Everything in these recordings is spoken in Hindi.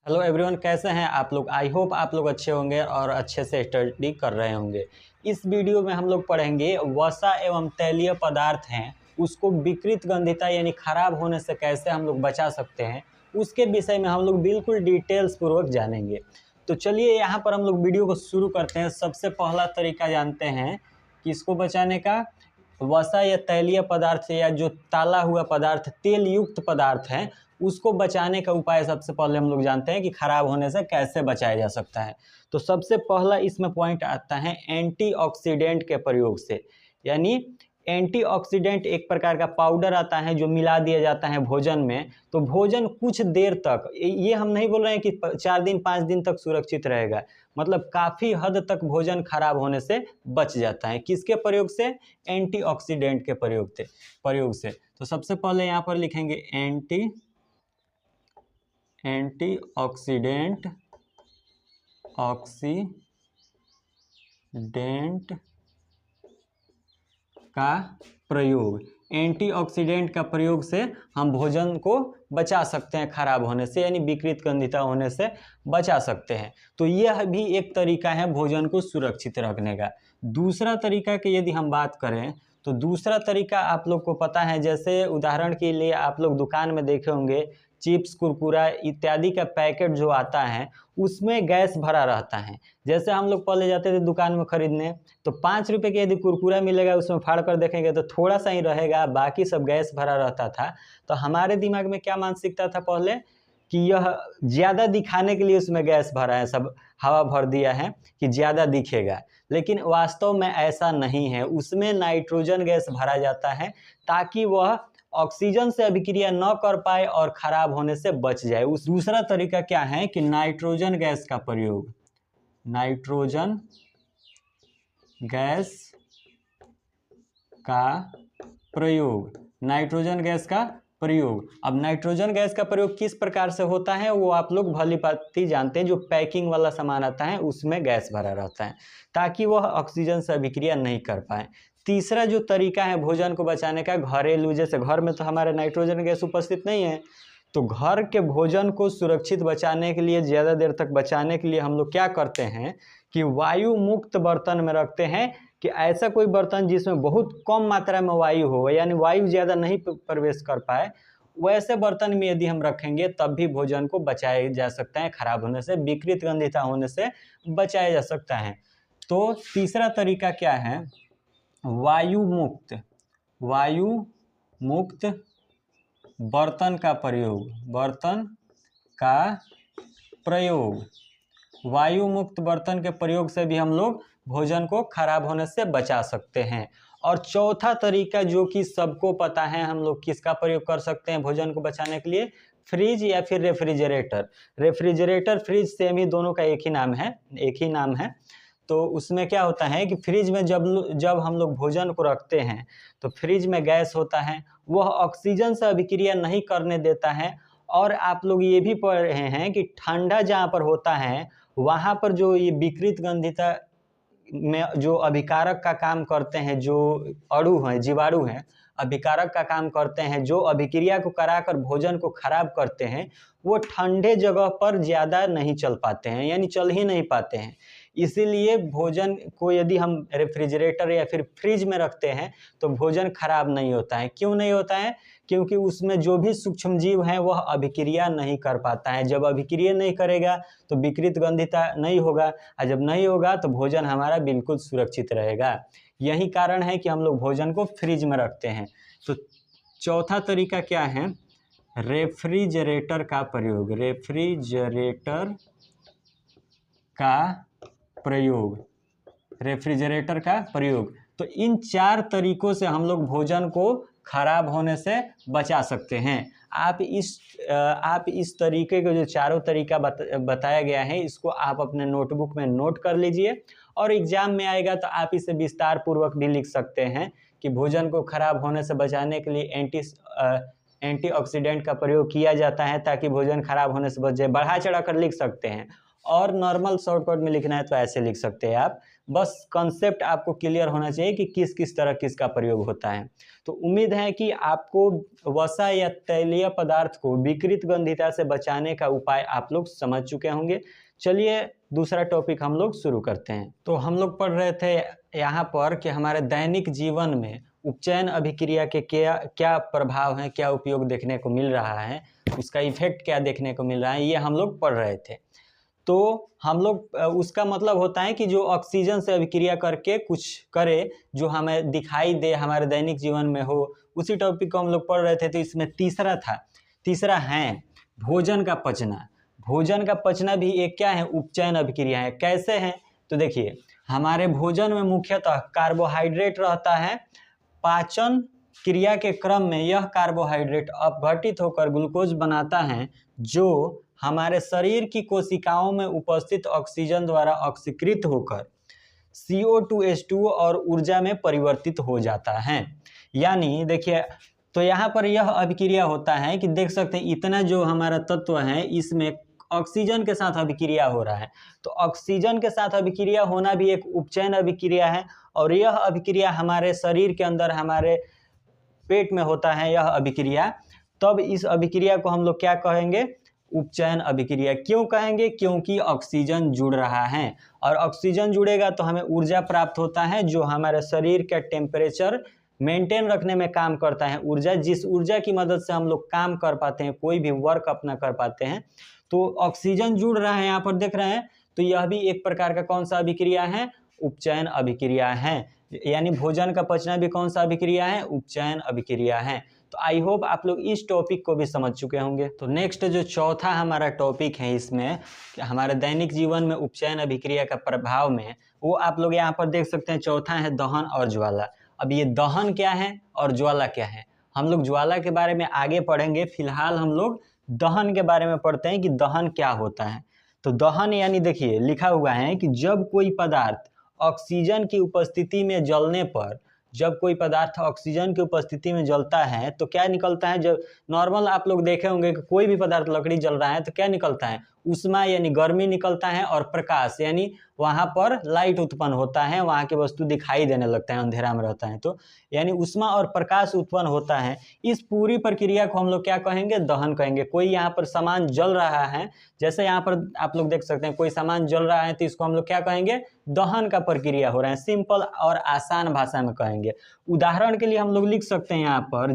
हेलो एवरीवन, कैसे हैं आप लोग। आई होप आप लोग अच्छे होंगे और अच्छे से स्टडी कर रहे होंगे। इस वीडियो में हम लोग पढ़ेंगे वसा एवं तैलीय पदार्थ हैं उसको विकृत गंधिता यानी खराब होने से कैसे हम लोग बचा सकते हैं, उसके विषय में हम लोग बिल्कुल डिटेल्स पूर्वक जानेंगे। तो चलिए यहाँ पर हम लोग वीडियो को शुरू करते हैं। सबसे पहला तरीका जानते हैं कि इसको बचाने का। वसा या तैलीय पदार्थ या जो ताला हुआ पदार्थ तेल युक्त पदार्थ है उसको बचाने का उपाय सबसे पहले हम लोग जानते हैं कि खराब होने से कैसे बचाया जा सकता है। तो सबसे पहला इसमें पॉइंट आता है एंटीऑक्सीडेंट के प्रयोग से। यानी एंटीऑक्सीडेंट एक प्रकार का पाउडर आता है जो मिला दिया जाता है भोजन में। तो भोजन कुछ देर तक, ये हम नहीं बोल रहे हैं कि 4 दिन 5 दिन तक सुरक्षित रहेगा, मतलब काफ़ी हद तक भोजन खराब होने से बच जाता है। किसके प्रयोग से? एंटीऑक्सीडेंट के प्रयोग से। तो सबसे पहले यहाँ पर लिखेंगे एंटीऑक्सीडेंट का प्रयोग। एंटीऑक्सीडेंट का प्रयोग से हम भोजन को बचा सकते हैं खराब होने से, यानी विकृत गंधिता होने से बचा सकते हैं। तो यह भी एक तरीका है भोजन को सुरक्षित रखने का। दूसरा तरीका की यदि हम बात करें तो दूसरा तरीका आप लोग को पता है, जैसे उदाहरण के लिए आप लोग दुकान में देखे होंगे चिप्स कुरकुरा इत्यादि का पैकेट जो आता है उसमें गैस भरा रहता है। जैसे हम लोग पहले जाते थे दुकान में खरीदने तो 5 रुपये के यदि कुरकुरा मिलेगा उसमें फाड़ कर देखेंगे तो थोड़ा सा ही रहेगा, बाकी सब गैस भरा रहता था। तो हमारे दिमाग में क्या मानसिकता था पहले कि यह ज़्यादा दिखाने के लिए उसमें गैस भरा है, सब हवा भर दिया है कि ज़्यादा दिखेगा। लेकिन वास्तव में ऐसा नहीं है, उसमें नाइट्रोजन गैस भरा जाता है ताकि वह ऑक्सीजन से अभिक्रिया न कर पाए और खराब होने से बच जाए। उस दूसरा तरीका क्या है कि नाइट्रोजन गैस का प्रयोग। नाइट्रोजन गैस का प्रयोग। अब नाइट्रोजन गैस का प्रयोग किस प्रकार से होता है वो आप लोग भली भांति जानते हैं। जो पैकिंग वाला सामान आता है उसमें गैस भरा रहता है ताकि वह ऑक्सीजन से अभिक्रिया नहीं कर पाए। तीसरा जो तरीका है भोजन को बचाने का घरेलू, जैसे घर में तो हमारे नाइट्रोजन गैस उपस्थित नहीं है, तो घर के भोजन को सुरक्षित बचाने के लिए, ज़्यादा देर तक बचाने के लिए हम लोग क्या करते हैं कि वायु मुक्त बर्तन में रखते हैं। कि ऐसा कोई बर्तन जिसमें बहुत कम मात्रा में वायु हो, यानी वायु ज़्यादा नहीं प्रवेश कर पाए, वैसे बर्तन में यदि हम रखेंगे तब भी भोजन को बचाया जा सकता है खराब होने से, विकृत गंधिता होने से बचाया जा सकता है। तो तीसरा तरीका क्या है? वायु मुक्त बर्तन का प्रयोग। वायु मुक्त बर्तन के प्रयोग से भी हम लोग भोजन को खराब होने से बचा सकते हैं। और चौथा तरीका जो कि सबको पता है, हम लोग किसका प्रयोग कर सकते हैं भोजन को बचाने के लिए? फ्रिज या फिर रेफ्रिजरेटर फ्रिज सेम ही, दोनों का एक ही नाम है। तो उसमें क्या होता है कि फ्रिज में जब हम लोग भोजन को रखते हैं तो फ्रिज में गैस होता है, वह ऑक्सीजन से अभिक्रिया नहीं करने देता है। और आप लोग ये भी पढ़ रहे हैं कि ठंडा जहाँ पर होता है वहाँ पर जो ये विकृत गंधिता में जो अभिकारक का काम करते हैं, जो जीवाणु हैं, अभिकारक का काम करते हैं, जो अभिक्रिया को कराकर भोजन को खराब करते हैं, वो ठंडे जगह पर ज़्यादा नहीं चल पाते हैं, यानी चल ही नहीं पाते हैं। इसीलिए भोजन को यदि हम रेफ्रिजरेटर या फिर फ्रिज में रखते हैं तो भोजन खराब नहीं होता है। क्यों नहीं होता है? क्योंकि उसमें जो भी सूक्ष्म जीव हैं वह अभिक्रिया नहीं कर पाता है। जब अभिक्रिया नहीं करेगा तो विकृत गंधिता नहीं होगा, और जब नहीं होगा तो भोजन हमारा बिल्कुल सुरक्षित रहेगा। यही कारण है कि हम लोग भोजन को फ्रिज में रखते हैं। तो चौथा तरीका क्या है? रेफ्रिजरेटर का प्रयोग। तो इन 4 तरीकों से हम लोग भोजन को खराब होने से बचा सकते हैं। आप इस तरीके के जो चारों तरीका बताया गया है इसको आप अपने नोटबुक में नोट कर लीजिए, और एग्जाम में आएगा तो आप इसे विस्तार पूर्वक भी लिख सकते हैं कि भोजन को खराब होने से बचाने के लिए एंटीऑक्सीडेंट का प्रयोग किया जाता है ताकि भोजन खराब होने से बच जाए। बढ़ा चढ़ा कर लिख सकते हैं। और नॉर्मल शॉर्टकट में लिखना है तो ऐसे लिख सकते हैं आप। बस कंसेप्ट आपको क्लियर होना चाहिए कि किस किस तरह किसका प्रयोग होता है। तो उम्मीद है कि आपको वसा या तैलीय पदार्थ को विकृत गंधिता से बचाने का उपाय आप लोग समझ चुके होंगे। चलिए दूसरा टॉपिक हम लोग शुरू करते हैं। तो हम लोग पढ़ रहे थे यहाँ पर कि हमारे दैनिक जीवन में उपचयन अभिक्रिया के क्या क्या प्रभाव हैं, क्या उपयोग देखने को मिल रहा है, उसका इफेक्ट क्या देखने को मिल रहा है, ये हम लोग पढ़ रहे थे। तो हम लोग उसका मतलब होता है कि जो ऑक्सीजन से अभिक्रिया करके कुछ करे जो हमें दिखाई दे हमारे दैनिक जीवन में हो, उसी टॉपिक को हम लोग पढ़ रहे थे। तो इसमें तीसरा है भोजन का पचना। भोजन का पचना भी एक क्या है, उपचयन अभिक्रिया है। कैसे है तो देखिए, हमारे भोजन में मुख्यतः कार्बोहाइड्रेट रहता है। पाचन क्रिया के क्रम में यह कार्बोहाइड्रेट अपघटित होकर ग्लूकोज बनाता है, जो हमारे शरीर की कोशिकाओं में उपस्थित ऑक्सीजन द्वारा ऑक्सीकृत होकर CO2H2 और ऊर्जा में परिवर्तित हो जाता है। यानी देखिए, तो यहाँ पर यह अभिक्रिया होता है कि देख सकते हैं इतना जो हमारा तत्व है इसमें ऑक्सीजन के साथ अभिक्रिया हो रहा है। तो ऑक्सीजन के साथ अभिक्रिया होना भी एक उपचयन अभिक्रिया है, और यह अभिक्रिया हमारे शरीर के अंदर हमारे पेट में होता है यह अभिक्रिया। तब इस अभिक्रिया को हम लोग क्या कहेंगे, उपचयन अभिक्रिया। क्यों कहेंगे, क्योंकि ऑक्सीजन जुड़ रहा है, और ऑक्सीजन जुड़ेगा तो हमें ऊर्जा प्राप्त होता है, जो हमारे शरीर का टेम्परेचर मेंटेन रखने में काम करता है। ऊर्जा, जिस ऊर्जा की मदद से हम लोग काम कर पाते हैं, कोई भी वर्क अपना कर पाते हैं। तो ऑक्सीजन जुड़ रहा है, यहाँ पर देख रहे हैं, तो यह भी एक प्रकार का कौन सा अभिक्रिया है, उपचयन अभिक्रिया है। यानी भोजन का पचना भी कौन सा अभिक्रिया है, उपचयन अभिक्रिया है। तो आई होप आप लोग इस टॉपिक को भी समझ चुके होंगे। तो नेक्स्ट जो चौथा हमारा टॉपिक है इसमें हमारे दैनिक जीवन में उपचयन अभिक्रिया का प्रभाव में, वो आप लोग यहाँ पर देख सकते हैं। चौथा है दहन और ज्वाला। अब ये दहन क्या है और ज्वाला क्या है, हम लोग ज्वाला के बारे में आगे पढ़ेंगे। फिलहाल हम लोग दहन के बारे में पढ़ते हैं कि दहन क्या होता है। तो दहन यानी देखिए लिखा हुआ है कि जब कोई पदार्थ ऑक्सीजन की उपस्थिति में जलने पर, जब कोई पदार्थ ऑक्सीजन की उपस्थिति में जलता है तो क्या निकलता है। जब नॉर्मल आप लोग देखे होंगे कि कोई भी पदार्थ लकड़ी जल रहा है तो क्या निकलता है, उष्मा यानी गर्मी निकलता है, और प्रकाश यानी वहाँ पर लाइट उत्पन्न होता है, वहाँ की वस्तु दिखाई देने लगता है, अंधेरा में रहता है तो यानी उष्मा और प्रकाश उत्पन्न होता है। इस पूरी प्रक्रिया को हम लोग क्या कहेंगे, दहन कहेंगे। कोई यहाँ पर सामान जल रहा है, जैसे यहाँ पर आप लोग देख सकते हैं कोई सामान जल रहा है, तो इसको हम लोग क्या कहेंगे, दहन का प्रक्रिया हो रहा है। सिंपल और आसान भाषा में कहेंगे। उदाहरण के लिए हम लोग लिख सकते हैं यहाँ पर,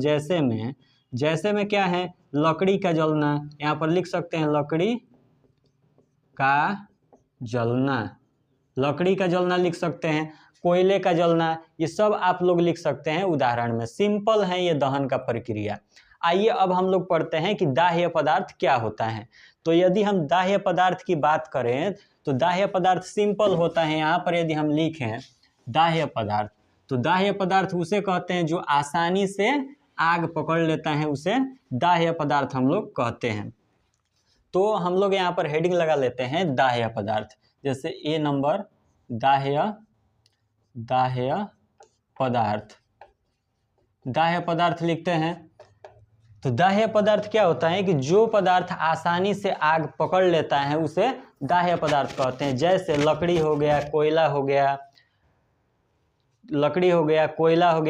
जैसे में क्या है, लकड़ी का जलना। यहाँ पर लिख सकते हैं लकड़ी का जलना, लकड़ी का जलना लिख सकते हैं, कोयले का जलना, ये सब आप लोग लिख सकते हैं उदाहरण में। सिंपल है ये दहन का प्रक्रिया। आइए अब हम लोग पढ़ते हैं कि दाह्य पदार्थ क्या होता है। तो यदि हम दाह्य पदार्थ की बात करें तो दाह्य पदार्थ सिंपल होता है। यहाँ पर यदि हम लिखें दाह्य पदार्थ, तो दाह्य पदार्थ उसे कहते हैं जो आसानी से आग पकड़ लेता है, उसे दाह्य पदार्थ हम लोग कहते हैं। तो हम लोग यहाँ पर हेडिंग लगा लेते हैं दाह्य पदार्थ, जैसे ए नंबर दाह्य पदार्थ लिखते हैं। तो दाह्य पदार्थ क्या होता है कि जो पदार्थ आसानी से आग पकड़ लेता है उसे दाह्य पदार्थ कहते हैं। जैसे लकड़ी हो गया, कोयला हो गया,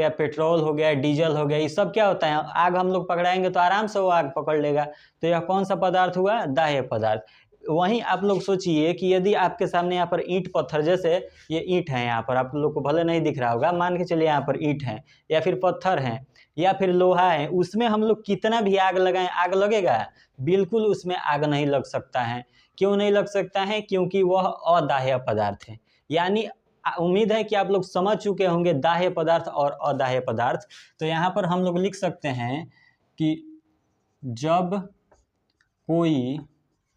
पेट्रोल हो गया, डीजल हो गया, ये सब क्या होता है, आग हम लोग पकड़ाएंगे तो आराम से वो आग पकड़ लेगा। तो यह कौन सा पदार्थ हुआ, दाह्य पदार्थ। वहीं आप लोग सोचिए कि यदि आपके सामने यहाँ पर ईंट पत्थर, जैसे ये ईंट है, यहाँ पर आप लोग को भले नहीं दिख रहा होगा, मान के चलिए यहाँ पर ईंट है या फिर पत्थर है या फिर लोहा है, उसमें हम लोग कितना भी आग लगाएं, आग लगेगा, बिल्कुल उसमें आग नहीं लग सकता है। क्यों नहीं लग सकता है, क्योंकि वह अदाह्य पदार्थ है। यानी उम्मीद है कि आप लोग समझ चुके होंगे दाह्य पदार्थ और अदाह्य पदार्थ। तो यहाँ पर हम लोग लिख सकते हैं कि जब कोई,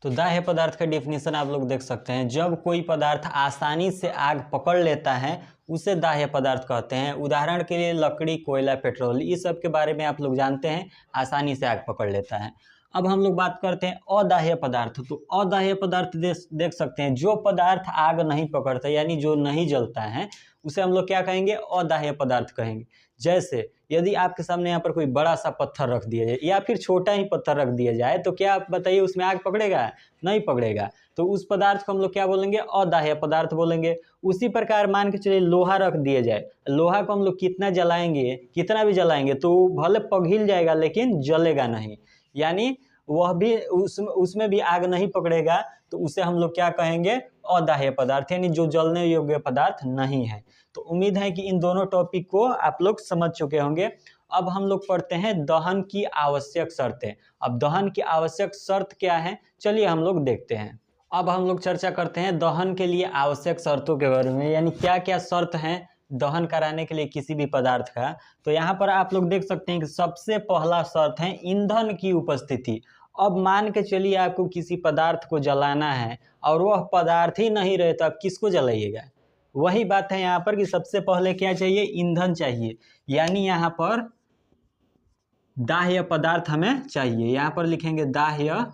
तो दाह्य पदार्थ का डेफिनेशन आप लोग देख सकते हैं, जब कोई पदार्थ आसानी से आग पकड़ लेता है उसे दाह्य पदार्थ कहते हैं। उदाहरण के लिए लकड़ी, कोयला, पेट्रोल, इस सब के बारे में आप लोग जानते हैं, आसानी से आग पकड़ लेता है। अब हम लोग बात करते हैं अदाह्य पदार्थ। तो अदाह्य पदार्थ देख सकते हैं, जो पदार्थ आग नहीं पकड़ता यानी जो नहीं जलता है उसे हम लोग क्या कहेंगे, अदाह्य पदार्थ कहेंगे। जैसे यदि आपके सामने यहाँ पर कोई बड़ा सा पत्थर रख दिया जाए या फिर छोटा ही पत्थर रख दिया जाए तो क्या आप बताइए उसमें आग पकड़ेगा? नहीं पकड़ेगा। तो उस पदार्थ को हम लोग क्या बोलेंगे? अदाह्य पदार्थ बोलेंगे। उसी प्रकार मान के चलिए लोहा रख दिया जाए, लोहा को हम लोग कितना जलाएंगे, कितना भी जलाएंगे तो भले पिघल जाएगा लेकिन जलेगा नहीं, यानी वह भी उसमें भी आग नहीं पकड़ेगा, तो उसे हम लोग क्या कहेंगे? अदाह्य पदार्थ, यानी जो जलने योग्य पदार्थ नहीं है। तो उम्मीद है कि इन दोनों टॉपिक को आप लोग समझ चुके होंगे। अब हम लोग पढ़ते हैं दहन की आवश्यक शर्तें। अब दहन की आवश्यक शर्त क्या है, चलिए हम लोग देखते हैं। अब हम लोग चर्चा करते हैं दहन के लिए आवश्यक शर्तों के बारे में, यानी क्या क्या शर्त हैं दहन कराने के लिए किसी भी पदार्थ का। तो यहाँ पर आप लोग देख सकते हैं कि सबसे पहला शर्त है ईंधन की उपस्थिति। अब मान के चलिए आपको किसी पदार्थ को जलाना है और वह पदार्थ ही नहीं रहे तो आप किसको जलाइएगा? वही बात है यहाँ पर कि सबसे पहले क्या चाहिए? ईंधन चाहिए, यानी यहाँ पर दाह्य पदार्थ हमें चाहिए। यहाँ पर लिखेंगे दाह्य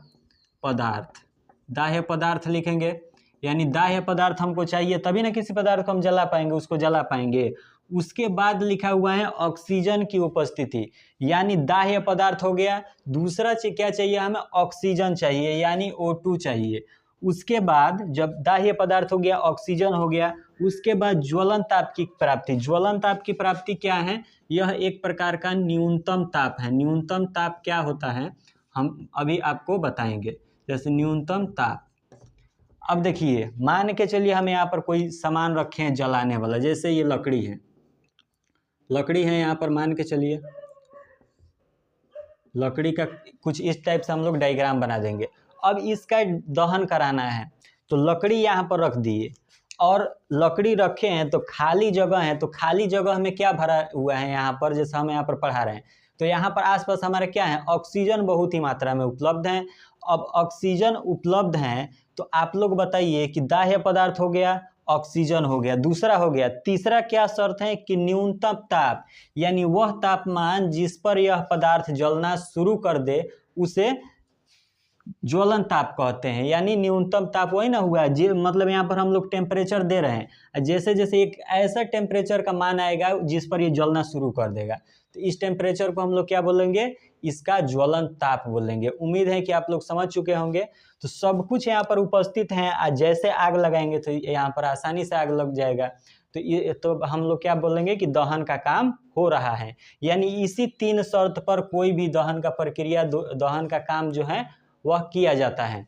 पदार्थ, दाह्य पदार्थ लिखेंगे, यानी दाह्य पदार्थ हमको चाहिए तभी ना किसी पदार्थ को हम जला पाएंगे, उसको जला पाएंगे। उसके बाद लिखा हुआ है ऑक्सीजन की उपस्थिति, यानी दाह्य पदार्थ हो गया। दूसरा क्या चाहिए हमें? ऑक्सीजन चाहिए, यानी O2 चाहिए। उसके बाद जब दाह्य पदार्थ हो गया, ऑक्सीजन हो गया, उसके बाद ज्वलन ताप की प्राप्ति। ज्वलन ताप की प्राप्ति क्या है? यह एक प्रकार का न्यूनतम ताप है। न्यूनतम ताप क्या होता है हम अभी आपको बताएंगे, जैसे न्यूनतम ताप। अब देखिए मान के चलिए हम यहाँ पर कोई सामान रखे हैं जलाने वाला, जैसे ये लकड़ी है, लकड़ी है यहाँ पर, मान के चलिए लकड़ी का कुछ इस टाइप से हम लोग डायग्राम बना देंगे। अब इसका दहन कराना है तो लकड़ी यहाँ पर रख दिए, और लकड़ी रखे हैं तो खाली जगह है, तो खाली जगह में क्या भरा हुआ है यहाँ पर, जैसे हम यहाँ पर पढ़ा रहे हैं तो यहाँ पर आसपास हमारे क्या है? ऑक्सीजन बहुत ही मात्रा में उपलब्ध है। अब ऑक्सीजन उपलब्ध है तो आप लोग बताइए कि दाह्य पदार्थ हो गया, ऑक्सीजन हो गया, दूसरा हो गया। तीसरा क्या शर्त है कि न्यूनतम ताप, यानी वह तापमान जिस पर यह पदार्थ जलना शुरू कर दे उसे ज्वलन ताप कहते हैं। यानी न्यूनतम ताप वही ना हुआ मतलब यहाँ पर हम लोग टेम्परेचर दे रहे हैं, जैसे जैसे एक ऐसा टेम्परेचर का मान आएगा जिस पर ये जलना शुरू कर देगा, तो इस टेम्परेचर को हम लोग क्या बोलेंगे? इसका ज्वलन ताप बोलेंगे। उम्मीद है कि आप लोग समझ चुके होंगे। तो सब कुछ यहाँ पर उपस्थित है, जैसे आग लगाएंगे तो यहाँ पर आसानी से आग लग जाएगा। तो ये तो हम लोग क्या बोलेंगे कि दहन का काम हो रहा है, यानी इसी 3 शर्त पर कोई भी दहन का प्रक्रिया, दहन का काम जो है वह किया जाता है।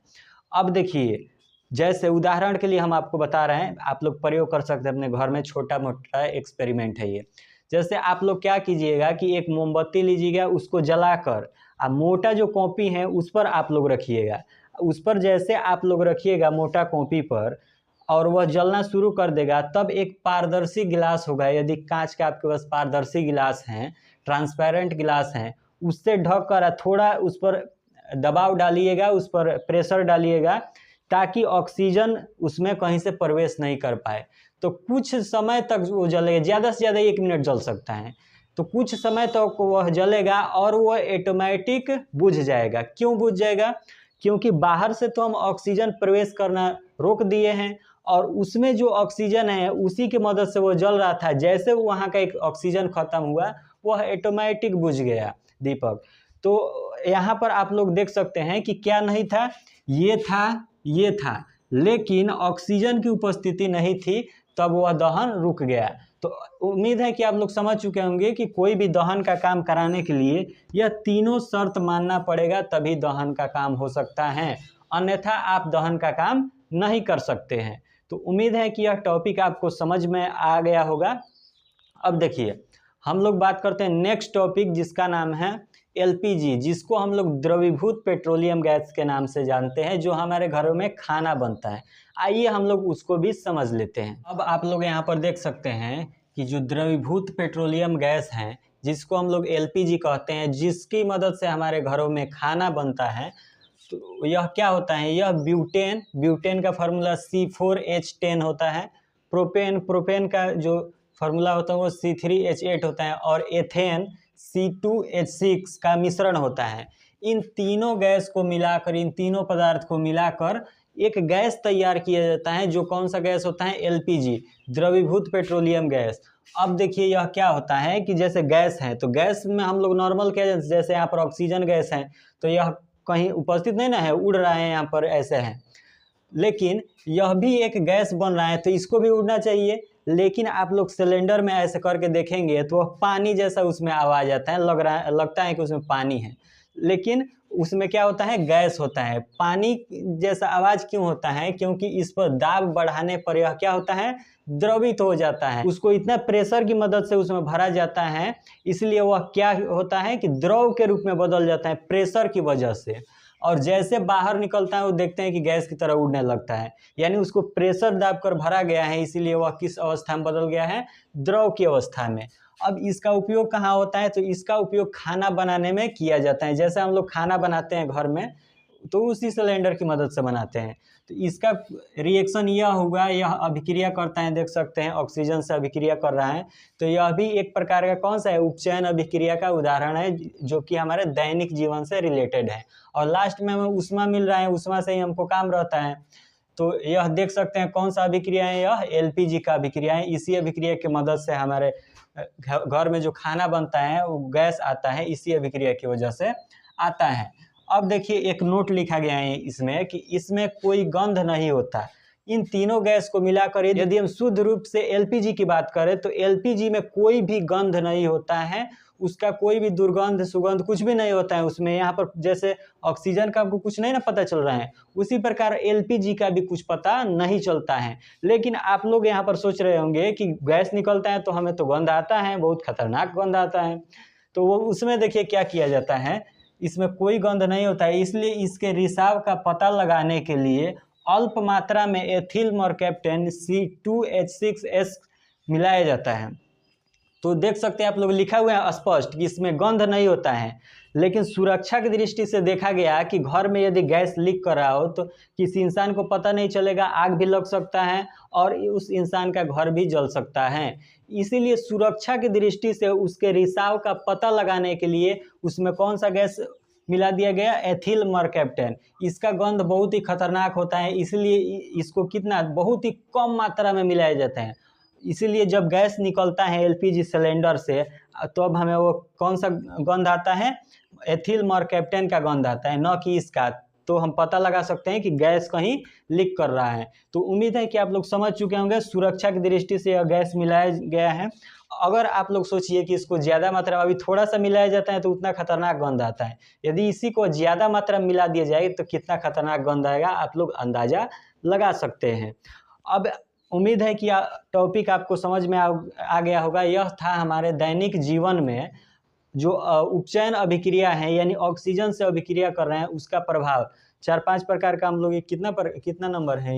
अब देखिए जैसे उदाहरण के लिए हम आपको बता रहे हैं, आप लोग प्रयोग कर सकते हैं अपने घर में, छोटा मोटा एक्सपेरिमेंट है ये। जैसे आप लोग क्या कीजिएगा कि एक मोमबत्ती लीजिएगा, उसको जलाकर मोटा जो कॉपी है उस पर आप लोग रखिएगा। उस पर जैसे आप लोग रखिएगा मोटा कॉपी पर और वह जलना शुरू कर देगा, तब एक पारदर्शी गिलास होगा, यदि कांच का आपके पास पारदर्शी गिलास हैं, ट्रांसपेरेंट गिलास हैं, उससे ढक कर थोड़ा उस पर दबाव डालिएगा, उस पर प्रेशर डालिएगा ताकि ऑक्सीजन उसमें कहीं से प्रवेश नहीं कर पाए। तो कुछ समय तक वो जलेगा, ज़्यादा से ज़्यादा 1 मिनट जल सकता है। तो कुछ समय तक वह जलेगा और वह ऑटोमेटिक बुझ जाएगा। क्यों बुझ जाएगा? क्योंकि बाहर से तो हम ऑक्सीजन प्रवेश करना रोक दिए हैं और उसमें जो ऑक्सीजन है उसी की मदद से वो जल रहा था। जैसे वहाँ का एक ऑक्सीजन खत्म हुआ, वह ऑटोमेटिक बुझ गया दीपक। तो यहाँ पर आप लोग देख सकते हैं कि क्या नहीं था, ये था, लेकिन ऑक्सीजन की उपस्थिति नहीं थी, तब वह दहन रुक गया। तो उम्मीद है कि आप लोग समझ चुके होंगे कि कोई भी दहन का काम कराने के लिए यह तीनों शर्त मानना पड़ेगा, तभी दहन का काम हो सकता है, अन्यथा आप दहन का काम नहीं कर सकते हैं। तो उम्मीद है कि यह टॉपिक आपको समझ में आ गया होगा। अब देखिए हम लोग बात करते हैं नेक्स्ट टॉपिक, जिसका नाम है LPG, जिसको हम लोग द्रवीभूत पेट्रोलियम गैस के नाम से जानते हैं, जो हमारे घरों में खाना बनता है। आइए हम लोग उसको भी समझ लेते हैं। अब आप लोग यहाँ पर देख सकते हैं कि जो द्रवीभूत पेट्रोलियम गैस है, जिसको हम लोग LPG कहते हैं, जिसकी मदद से हमारे घरों में खाना बनता है, तो यह क्या होता है? यह ब्यूटेन का फार्मूला C4H10 होता है। प्रोपेन का जो फार्मूला होता है वो C3H8 होता है, और एथेन C2H6 का मिश्रण होता है। इन तीनों गैस को मिलाकर, इन तीनों पदार्थ को मिलाकर एक गैस तैयार किया जाता है, जो कौन सा गैस होता है? LPG, द्रवीभूत पेट्रोलियम गैस। अब देखिए यह क्या होता है कि जैसे गैस है, तो गैस में हम लोग नॉर्मल क्या, जैसे यहाँ पर ऑक्सीजन गैस है, तो यह कहीं उपस्थित नहीं ना है, उड़ रहा है यहाँ पर ऐसे है, लेकिन यह भी एक गैस बन रहा है तो इसको भी उड़ना चाहिए। लेकिन आप लोग सिलेंडर में ऐसे करके देखेंगे तो वह पानी जैसा उसमें आवाज़ आता है, लगता है कि उसमें पानी है, लेकिन उसमें क्या होता है, गैस होता है। पानी जैसा आवाज़ क्यों होता है, क्योंकि इस पर दाब बढ़ाने पर यह क्या होता है, द्रवित हो जाता है, उसको इतना प्रेशर की मदद से उसमें भरा जाता है, इसलिए वह क्या होता है कि द्रव के रूप में बदल जाता है प्रेशर की वजह से। और जैसे बाहर निकलता है वो देखते हैं कि गैस की तरह उड़ने लगता है, यानी उसको प्रेशर दाब कर भरा गया है, इसीलिए वह किस अवस्था में बदल गया है, द्रव की अवस्था में। अब इसका उपयोग कहाँ होता है, तो इसका उपयोग खाना बनाने में किया जाता है। जैसे हम लोग खाना बनाते हैं घर में, तो उसी सिलेंडर की मदद से बनाते हैं। तो इसका रिएक्शन यह होगा, यह अभिक्रिया करता है, देख सकते हैं ऑक्सीजन से अभिक्रिया कर रहा है। तो यह भी एक प्रकार का कौन सा है, उपचयन अभिक्रिया का उदाहरण है, जो कि हमारे दैनिक जीवन से रिलेटेड है। और लास्ट में हमें ऊष्मा मिल रहा है, ऊष्मा से ही हमको काम रहता है। तो यह देख सकते हैं कौन सा अभिक्रिया है, यह एलपीजी का अभिक्रिया है। इसी अभिक्रिया की मदद से हमारे घर में जो खाना बनता है वो गैस आता है, इसी अभिक्रिया की वजह से आता है। अब देखिए एक नोट लिखा गया है इसमें कि इसमें कोई गंध नहीं होता। इन तीनों गैस को मिलाकर यदि हम शुद्ध रूप से एलपीजी की बात करें तो एलपीजी में कोई भी गंध नहीं होता है, उसका कोई भी दुर्गंध सुगंध कुछ भी नहीं होता है उसमें। यहाँ पर जैसे ऑक्सीजन का आपको कुछ नहीं ना पता चल रहा है, उसी प्रकार एलपीजी का भी कुछ पता नहीं चलता है। लेकिन आप लोग यहाँ पर सोच रहे होंगे कि गैस निकलता है तो हमें तो गंध आता है, बहुत खतरनाक गंध आता है। तो वो उसमें देखिए क्या किया जाता है, इसमें कोई गंध नहीं होता है, इसलिए इसके रिसाव का पता लगाने के लिए अल्प मात्रा में एथिल मर्कैप्टन C2H6S मिलाया जाता है। तो देख सकते हैं आप लोग, लिखा हुआ है स्पष्ट कि इसमें गंध नहीं होता है। लेकिन सुरक्षा की दृष्टि से देखा गया कि घर में यदि गैस लीक कर रहा हो तो किसी इंसान को पता नहीं चलेगा, आग भी लग सकता है और उस इंसान का घर भी जल सकता है। इसीलिए सुरक्षा की दृष्टि से उसके रिसाव का पता लगाने के लिए उसमें कौन सा गैस मिला दिया गया, एथिल मर्कैप्टन। इसका गंध बहुत ही खतरनाक होता है, इसलिए इसको कितना बहुत ही कम मात्रा में मिलाया जाता है। इसीलिए जब गैस निकलता है एलपीजी सिलेंडर से तो अब हमें वो कौन सा गंध आता है, एथिल मर्कैप्टन का गंध आता है, न कि इसका। तो हम पता लगा सकते हैं कि गैस कहीं लीक कर रहा है। तो उम्मीद है कि आप लोग समझ चुके होंगे, सुरक्षा की दृष्टि से यह गैस मिलाया गया है। अगर आप लोग सोचिए कि इसको ज़्यादा मात्रा में अभी थोड़ा सा मिलाया जाता है तो उतना खतरनाक गंध आता है, यदि इसी को ज़्यादा मात्रा में मिला दिया जाए तो कितना खतरनाक गंध आएगा, आप लोग अंदाज़ा लगा सकते हैं। अब उम्मीद है कि टॉपिक आपको समझ में आ गया होगा। यह था हमारे दैनिक जीवन में जो उपचयन अभिक्रिया है, यानी ऑक्सीजन से अभिक्रिया कर रहे हैं, उसका प्रभाव 4-5 प्रकार का हम लोग कितना नंबर है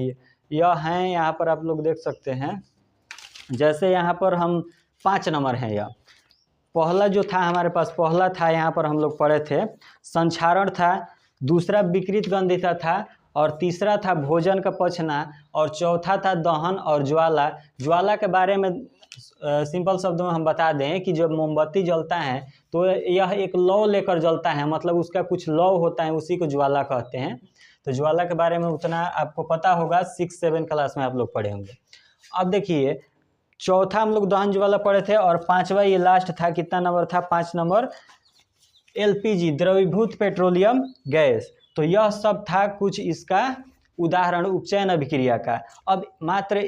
यह है यहाँ पर आप लोग देख सकते हैं। जैसे यहाँ पर हम 5 नंबर हैं। यह पहला जो था हमारे पास, पहला था यहाँ पर हम लोग पढ़े थे संक्षारण था, दूसरा विकृत गंधिता था, और तीसरा था भोजन का पचना, और चौथा था दहन और ज्वाला। ज्वाला के बारे में सिंपल शब्दों में हम बता दें कि जब मोमबत्ती जलता है तो यह एक लौ लेकर जलता है, मतलब उसका कुछ लौ होता है, उसी को ज्वाला कहते हैं। तो ज्वाला के बारे में उतना आपको पता होगा, 6-7 क्लास में आप लोग पढ़े होंगे। अब देखिए चौथा हम लोग दहन ज्वाला पढ़े थे, और 5वां ये लास्ट था, कितना नंबर था, 5 नंबर, एलपीजी द्रवीभूत पेट्रोलियम गैस। तो यह सब था कुछ इसका उदाहरण उपचयन अभिक्रिया का। अब मात्र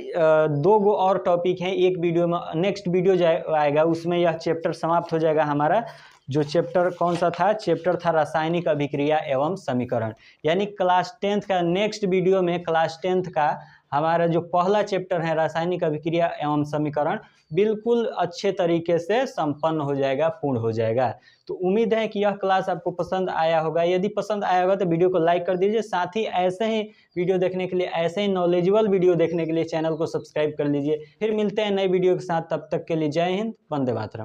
2 गो और टॉपिक हैं, एक वीडियो में, नेक्स्ट वीडियो आएगा उसमें यह चैप्टर समाप्त हो जाएगा हमारा। जो चैप्टर कौन सा था, चैप्टर था रासायनिक अभिक्रिया एवं समीकरण। यानी क्लास 10th का नेक्स्ट वीडियो में क्लास 10th का हमारा जो पहला चैप्टर है रासायनिक अभिक्रिया एवं समीकरण बिल्कुल अच्छे तरीके से संपन्न हो जाएगा, पूर्ण हो जाएगा। तो उम्मीद है कि यह क्लास आपको पसंद आया होगा। यदि पसंद आया होगा तो वीडियो को लाइक कर दीजिए, साथ ही ऐसे ही वीडियो देखने के लिए, ऐसे ही नॉलेजेबल वीडियो देखने के लिए चैनल को सब्सक्राइब कर लीजिए। फिर मिलते हैं नई वीडियो के साथ, तब तक के लिए जय हिंद, वंदे मातरम।